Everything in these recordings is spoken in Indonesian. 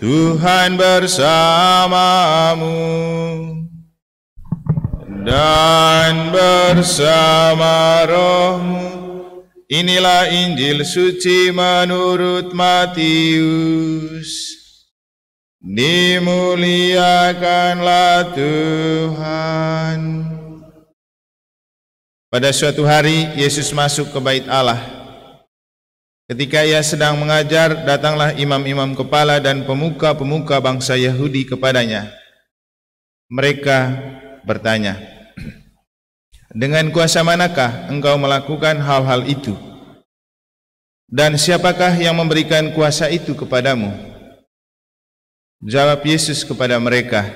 Tuhan bersamamu dan bersama rohmu. Inilah Injil suci menurut Matius. Dimuliakanlah Tuhan. Pada suatu hari Yesus masuk ke bait Allah. Ketika ia sedang mengajar, datanglah imam-imam kepala dan pemuka-pemuka bangsa Yahudi kepadanya. Mereka bertanya, "Dengan kuasa manakah engkau melakukan hal-hal itu? Dan siapakah yang memberikan kuasa itu kepadamu?" Jawab Yesus kepada mereka,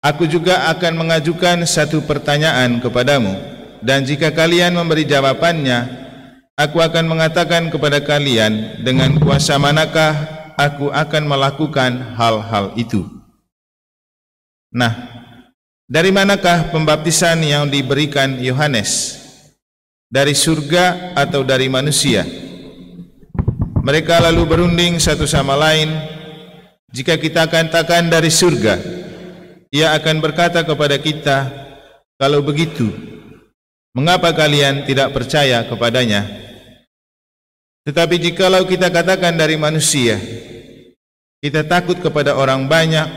"Aku juga akan mengajukan satu pertanyaan kepadamu, dan jika kalian memberi jawabannya, aku akan mengatakan kepada kalian dengan kuasa manakah aku akan melakukan hal-hal itu. Nah, dari manakah pembaptisan yang diberikan Yohanes? Dari surga atau dari manusia?" Mereka lalu berunding satu sama lain. "Jika kita katakan dari surga, ia akan berkata kepada kita, 'Kalau begitu, mengapa kalian tidak percaya kepadanya?' Tetapi jikalau kita katakan dari manusia, kita takut kepada orang banyak,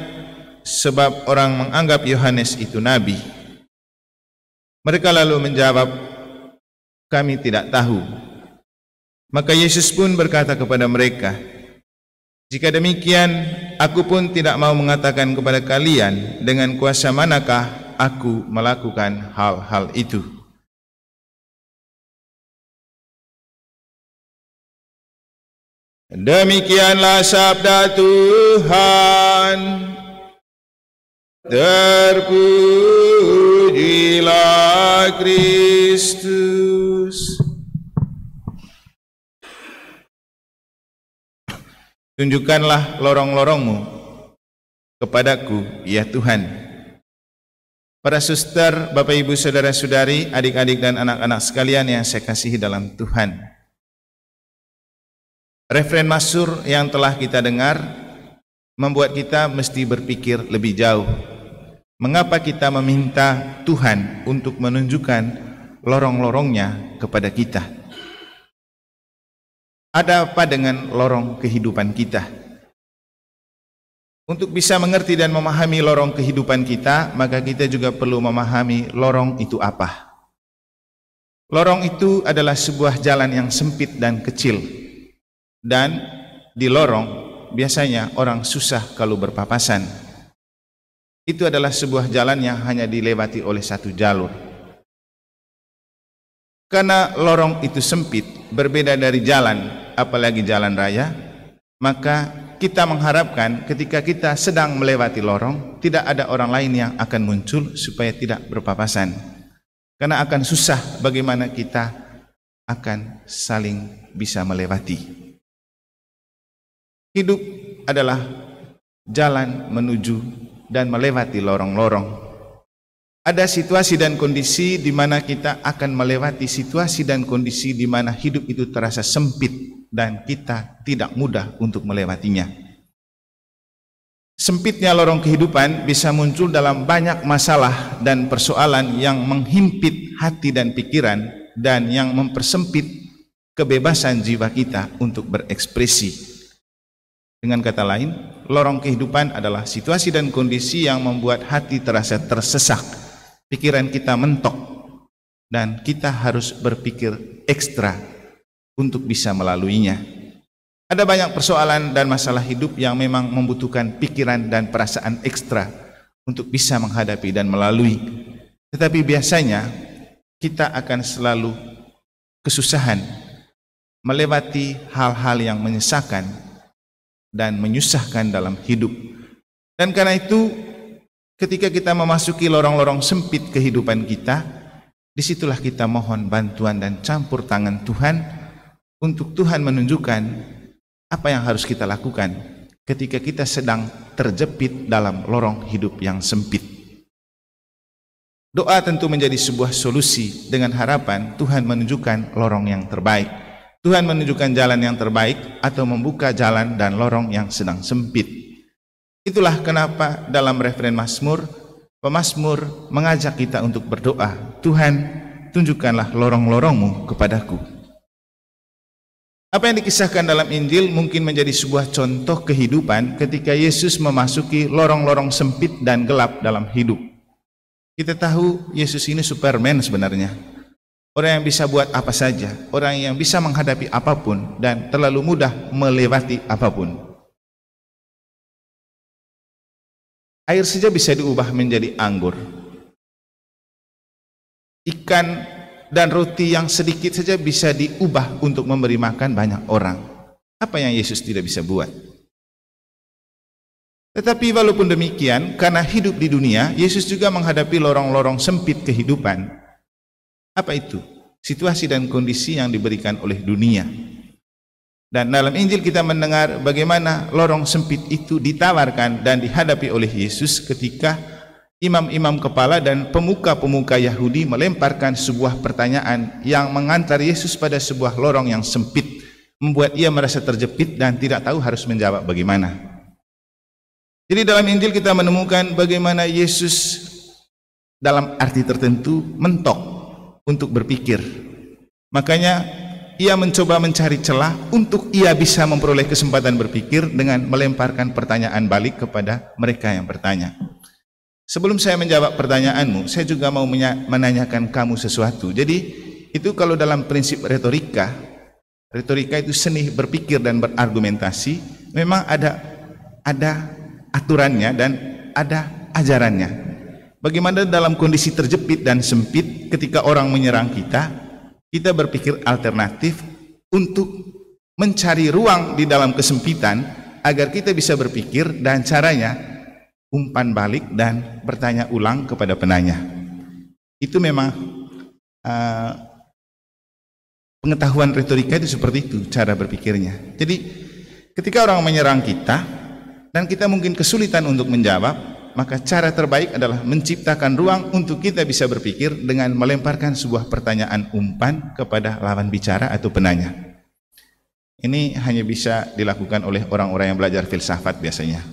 sebab orang menganggap Yohanes itu nabi." Mereka lalu menjawab, "Kami tidak tahu." Maka Yesus pun berkata kepada mereka, "Jika demikian, aku pun tidak mau mengatakan kepada kalian dengan kuasa manakah aku melakukan hal-hal itu." Demikianlah sabda Tuhan. Terpujilah Kristus. Tunjukkanlah lorong-lorongmu kepadaku, ya Tuhan. Para suster, Bapak Ibu, saudara-saudari, adik-adik dan anak-anak sekalian yang saya kasihi dalam Tuhan. Referen masyhur yang telah kita dengar membuat kita mesti berpikir lebih jauh. Mengapa kita meminta Tuhan untuk menunjukkan lorong-lorongnya kepada kita? Ada apa dengan lorong kehidupan kita? Untuk bisa mengerti dan memahami lorong kehidupan kita, maka kita juga perlu memahami lorong itu apa. Lorong itu adalah sebuah jalan yang sempit dan kecil. Dan di lorong biasanya orang susah kalau berpapasan. Itu adalah sebuah jalan yang hanya dilewati oleh satu jalur. Karena lorong itu sempit, berbeda dari jalan, apalagi jalan raya, maka kita mengharapkan ketika kita sedang melewati lorong, tidak ada orang lain yang akan muncul supaya tidak berpapasan. Karena akan susah bagaimana kita akan saling bisa melewati. Hidup adalah jalan menuju dan melewati lorong-lorong. Ada situasi dan kondisi di mana kita akan melewati situasi dan kondisi di mana hidup itu terasa sempit dan kita tidak mudah untuk melewatinya. Sempitnya lorong kehidupan bisa muncul dalam banyak masalah dan persoalan yang menghimpit hati dan pikiran dan yang mempersempit kebebasan jiwa kita untuk berekspresi. Dengan kata lain, lorong kehidupan adalah situasi dan kondisi yang membuat hati terasa tersesak, pikiran kita mentok, dan kita harus berpikir ekstra untuk bisa melaluinya. Ada banyak persoalan dan masalah hidup yang memang membutuhkan pikiran dan perasaan ekstra untuk bisa menghadapi dan melalui. Tetapi biasanya kita akan selalu kesusahan melewati hal-hal yang menyesakan dan menyusahkan dalam hidup. Dan karena itu, ketika kita memasuki lorong-lorong sempit kehidupan kita, disitulah kita mohon bantuan dan campur tangan Tuhan untuk Tuhan menunjukkan apa yang harus kita lakukan ketika kita sedang terjepit dalam lorong hidup yang sempit. Doa tentu menjadi sebuah solusi dengan harapan Tuhan menunjukkan lorong yang terbaik. Tuhan menunjukkan jalan yang terbaik atau membuka jalan dan lorong yang sedang sempit. Itulah kenapa dalam referen Mazmur, pemazmur mengajak kita untuk berdoa, Tuhan, tunjukkanlah lorong-lorong-Mu kepadaku. Apa yang dikisahkan dalam Injil mungkin menjadi sebuah contoh kehidupan ketika Yesus memasuki lorong-lorong sempit dan gelap dalam hidup. Kita tahu Yesus ini Superman sebenarnya. Orang yang bisa buat apa saja, orang yang bisa menghadapi apapun dan terlalu mudah melewati apapun. Air saja bisa diubah menjadi anggur. Ikan dan roti yang sedikit saja bisa diubah untuk memberi makan banyak orang. Apa yang Yesus tidak bisa buat? Tetapi walaupun demikian, karena hidup di dunia, Yesus juga menghadapi lorong-lorong sempit kehidupan. Apa itu? Situasi dan kondisi yang diberikan oleh dunia. Dan dalam Injil kita mendengar bagaimana lorong sempit itu ditawarkan dan dihadapi oleh Yesus ketika imam-imam kepala dan pemuka-pemuka Yahudi melemparkan sebuah pertanyaan yang mengantar Yesus pada sebuah lorong yang sempit, membuat ia merasa terjepit dan tidak tahu harus menjawab bagaimana. Jadi dalam Injil kita menemukan bagaimana Yesus dalam arti tertentu mentok untuk berpikir. Makanya ia mencoba mencari celah untuk ia bisa memperoleh kesempatan berpikir dengan melemparkan pertanyaan balik kepada mereka yang bertanya. Sebelum saya menjawab pertanyaanmu, saya juga mau menanyakan kamu sesuatu. Jadi itu kalau dalam prinsip retorika itu seni berpikir dan berargumentasi, memang ada aturannya dan ada ajarannya. Bagaimana dalam kondisi terjepit dan sempit ketika orang menyerang kita berpikir alternatif untuk mencari ruang di dalam kesempitan agar kita bisa berpikir, dan caranya umpan balik dan bertanya ulang kepada penanya. Itu memang pengetahuan retorika itu seperti itu cara berpikirnya. Jadi ketika orang menyerang kita dan kita mungkin kesulitan untuk menjawab, maka cara terbaik adalah menciptakan ruang untuk kita bisa berpikir dengan melemparkan sebuah pertanyaan umpan kepada lawan bicara atau penanya. Ini hanya bisa dilakukan oleh orang-orang yang belajar filsafat biasanya,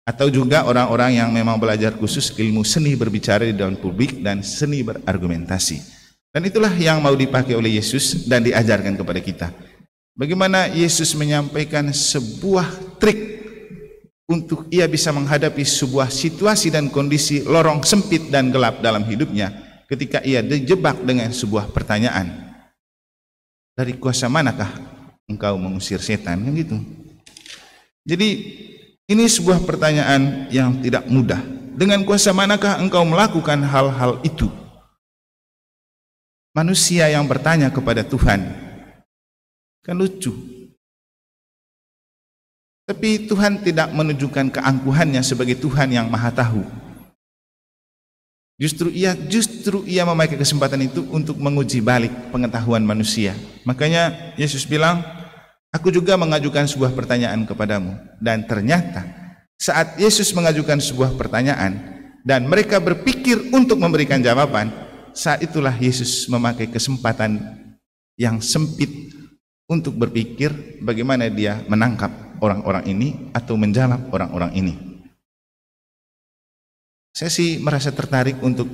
atau juga orang-orang yang memang belajar khusus ilmu seni berbicara di depan publik dan seni berargumentasi. Dan itulah yang mau dipakai oleh Yesus dan diajarkan kepada kita. Bagaimana Yesus menyampaikan sebuah trik untuk ia bisa menghadapi sebuah situasi dan kondisi lorong sempit dan gelap dalam hidupnya ketika ia dijebak dengan sebuah pertanyaan. Dari kuasa manakah engkau mengusir setan? Kan gitu. Jadi ini sebuah pertanyaan yang tidak mudah. Dengan kuasa manakah engkau melakukan hal-hal itu? Manusia yang bertanya kepada Tuhan, kan lucu. Tapi Tuhan tidak menunjukkan keangkuhannya sebagai Tuhan yang maha tahu. Justru ia memakai kesempatan itu untuk menguji balik pengetahuan manusia. Makanya Yesus bilang, aku juga mengajukan sebuah pertanyaan kepadamu. Dan ternyata saat Yesus mengajukan sebuah pertanyaan dan mereka berpikir untuk memberikan jawaban, saat itulah Yesus memakai kesempatan yang sempit untuk berpikir bagaimana dia menangkap orang-orang ini atau menjawab orang-orang ini. Saya sih merasa tertarik untuk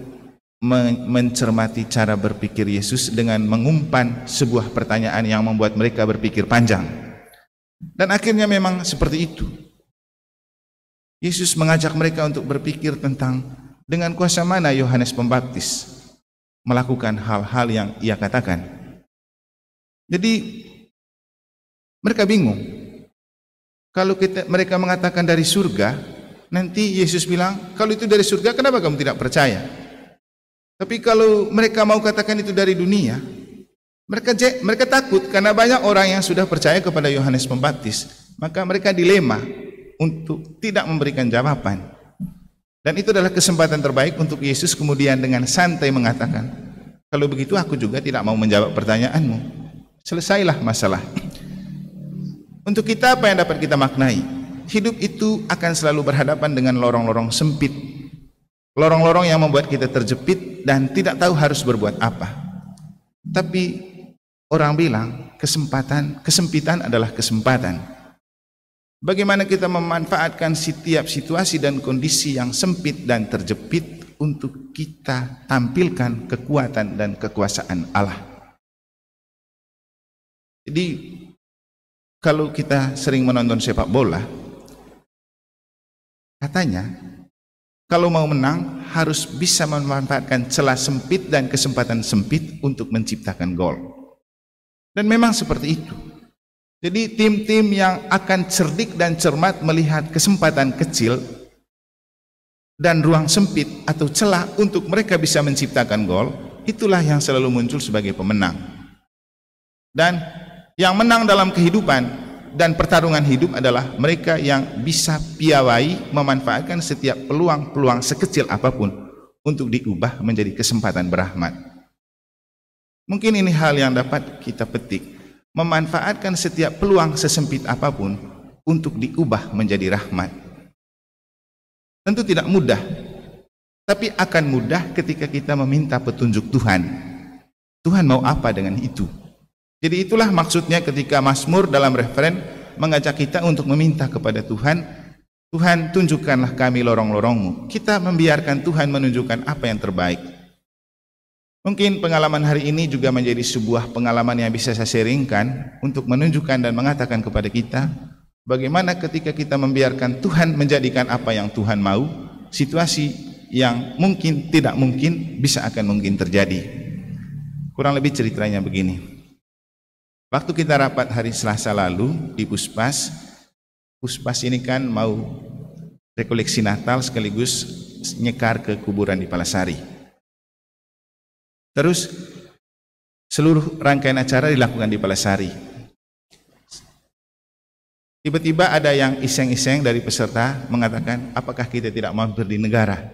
mencermati cara berpikir Yesus dengan mengumpan sebuah pertanyaan yang membuat mereka berpikir panjang. Dan akhirnya memang seperti itu. Yesus mengajak mereka untuk berpikir tentang dengan kuasa mana Yohanes Pembaptis melakukan hal-hal yang ia katakan. Jadi mereka bingung. Kalau mereka mengatakan dari surga, nanti Yesus bilang, kalau itu dari surga kenapa kamu tidak percaya? Tapi kalau mereka mau katakan itu dari dunia, mereka takut karena banyak orang yang sudah percaya kepada Yohanes Pembaptis. Maka mereka dilema untuk tidak memberikan jawaban. Dan itu adalah kesempatan terbaik untuk Yesus kemudian dengan santai mengatakan, kalau begitu aku juga tidak mau menjawab pertanyaanmu. Selesailah masalah. Untuk kita apa yang dapat kita maknai? Hidup itu akan selalu berhadapan dengan lorong-lorong sempit, lorong-lorong yang membuat kita terjepit dan tidak tahu harus berbuat apa. Tapi orang bilang kesempitan adalah kesempatan. Bagaimana kita memanfaatkan setiap situasi dan kondisi yang sempit dan terjepit untuk kita tampilkan kekuatan dan kekuasaan Allah. Jadi kalau kita sering menonton sepak bola, katanya kalau mau menang harus bisa memanfaatkan celah sempit dan kesempatan sempit untuk menciptakan gol. Dan memang seperti itu. Jadi tim-tim yang akan cerdik dan cermat melihat kesempatan kecil dan ruang sempit atau celah untuk mereka bisa menciptakan gol, itulah yang selalu muncul sebagai pemenang. Dan yang menang dalam kehidupan dan pertarungan hidup adalah mereka yang bisa piawai memanfaatkan setiap peluang-peluang sekecil apapun untuk diubah menjadi kesempatan berahmat. Mungkin ini hal yang dapat kita petik, memanfaatkan setiap peluang sesempit apapun untuk diubah menjadi rahmat. Tentu tidak mudah, tapi akan mudah ketika kita meminta petunjuk Tuhan. Tuhan mau apa dengan itu? Jadi itulah maksudnya ketika Mazmur dalam referen mengajak kita untuk meminta kepada Tuhan, Tuhan tunjukkanlah kami lorong-lorong-Mu. Kita membiarkan Tuhan menunjukkan apa yang terbaik. Mungkin pengalaman hari ini juga menjadi sebuah pengalaman yang bisa saya sharingkan untuk menunjukkan dan mengatakan kepada kita bagaimana ketika kita membiarkan Tuhan menjadikan apa yang Tuhan mau, situasi yang mungkin tidak mungkin bisa akan mungkin terjadi. Kurang lebih ceritanya begini. Waktu kita rapat hari Selasa lalu di Puspas ini kan mau rekoleksi Natal sekaligus nyekar ke kuburan di Palasari. Terus seluruh rangkaian acara dilakukan di Palasari. Tiba-tiba ada yang iseng-iseng dari peserta mengatakan, apakah kita tidak mampir di negara?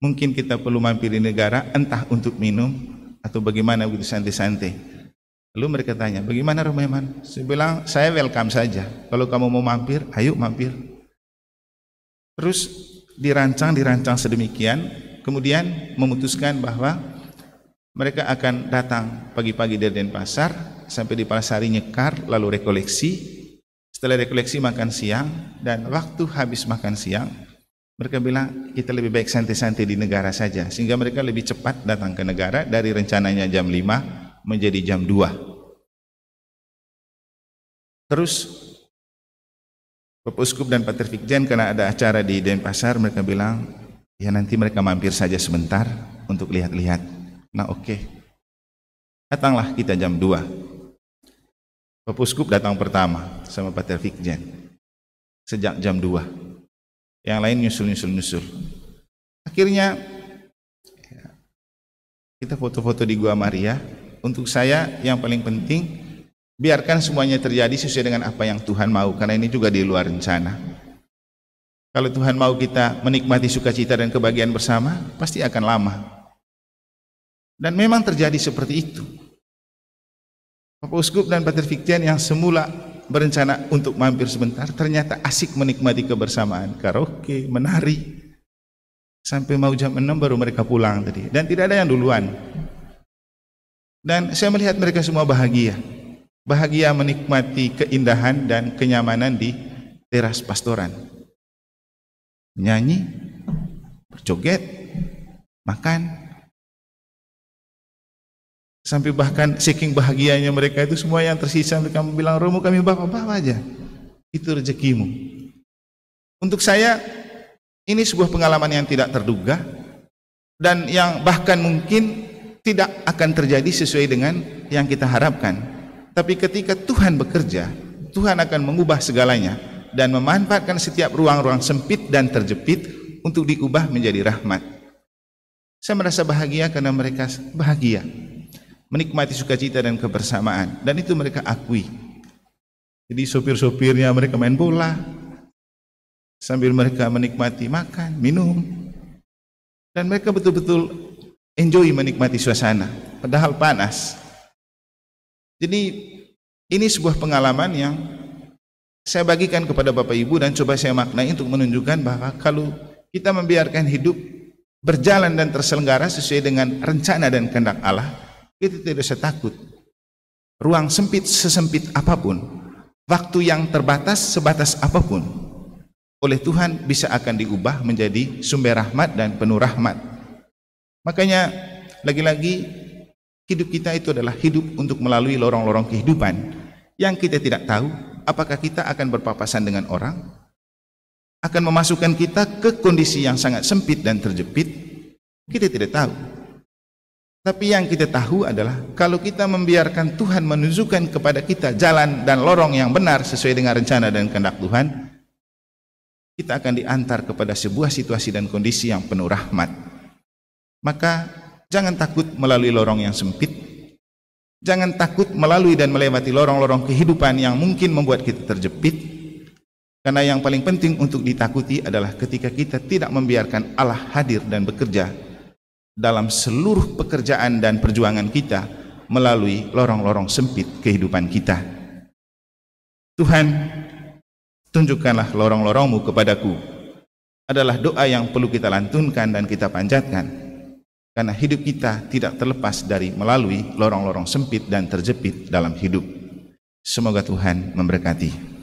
Mungkin kita perlu mampir di negara, entah untuk minum atau bagaimana begitu santai-santai. Lalu mereka tanya, bagaimana Romeman? Saya bilang, saya welcome saja. Kalau kamu mau mampir, ayo mampir. Terus dirancang sedemikian, kemudian memutuskan bahwa mereka akan datang pagi-pagi dari Denpasar sampai di Palasari nyekar, lalu rekoleksi. Setelah rekoleksi makan siang, dan waktu habis makan siang mereka bilang kita lebih baik santai-santai di negara saja, sehingga mereka lebih cepat datang ke negara dari rencananya jam 5 menjadi jam 2. Terus Bapak Uskup dan Pater Fikjen karena ada acara di Denpasar, mereka bilang ya nanti mereka mampir saja sebentar untuk lihat-lihat. Nah oke. Datanglah kita jam 2. Bapak Uskup datang pertama sama Pater Fikjen sejak jam 2. Yang lain nyusul. Akhirnya kita foto-foto di Gua Maria. Untuk saya yang paling penting, biarkan semuanya terjadi sesuai dengan apa yang Tuhan mau, karena ini juga di luar rencana. Kalau Tuhan mau kita menikmati sukacita dan kebahagiaan bersama, pasti akan lama. Dan memang terjadi seperti itu. Bapak Uskup dan Pater Fikjen yang semula berencana untuk mampir sebentar, ternyata asik menikmati kebersamaan, karaoke, menari. Sampai mau jam 6 baru mereka pulang tadi. Dan tidak ada yang duluan. Dan saya melihat mereka semua bahagia. Bahagia menikmati keindahan dan kenyamanan di teras pastoran. Menyanyi, berjoget, makan. Sampai bahkan saking bahagianya mereka itu semua yang tersisa mereka bilang, Romo kami bawa aja. Itu rezekimu. Untuk saya ini sebuah pengalaman yang tidak terduga dan yang bahkan mungkin tidak akan terjadi sesuai dengan yang kita harapkan. Tapi ketika Tuhan bekerja, Tuhan akan mengubah segalanya dan memanfaatkan setiap ruang-ruang sempit dan terjepit untuk diubah menjadi rahmat. Saya merasa bahagia karena mereka bahagia menikmati sukacita dan kebersamaan, dan itu mereka akui. Jadi sopir-sopirnya mereka main bola sambil mereka menikmati makan, minum, dan mereka betul-betul enjoy menikmati suasana padahal panas. Jadi ini sebuah pengalaman yang saya bagikan kepada Bapak Ibu dan coba saya maknai untuk menunjukkan bahwa kalau kita membiarkan hidup berjalan dan terselenggara sesuai dengan rencana dan kehendak Allah, kita tidak usah takut. ruang sempit sesempit apapun, waktu yang terbatas sebatas apapun, oleh Tuhan bisa akan diubah menjadi sumber rahmat dan penuh rahmat. Makanya lagi-lagi hidup kita itu adalah hidup untuk melalui lorong-lorong kehidupan yang kita tidak tahu apakah kita akan berpapasan dengan orang, akan memasukkan kita ke kondisi yang sangat sempit dan terjepit. Kita tidak tahu. Tapi yang kita tahu adalah kalau kita membiarkan Tuhan menunjukkan kepada kita jalan dan lorong yang benar sesuai dengan rencana dan kehendak Tuhan, kita akan diantar kepada sebuah situasi dan kondisi yang penuh rahmat. Maka jangan takut melalui lorong yang sempit. Jangan takut melalui dan melewati lorong-lorong kehidupan yang mungkin membuat kita terjepit. Karena yang paling penting untuk ditakuti adalah ketika kita tidak membiarkan Allah hadir dan bekerja dalam seluruh pekerjaan dan perjuangan kita melalui lorong-lorong sempit kehidupan kita. Tuhan, tunjukkanlah lorong-lorong-Mu kepadaku, adalah doa yang perlu kita lantunkan dan kita panjatkan, karena hidup kita tidak terlepas dari melalui lorong-lorong sempit dan terjepit dalam hidup. Semoga Tuhan memberkati.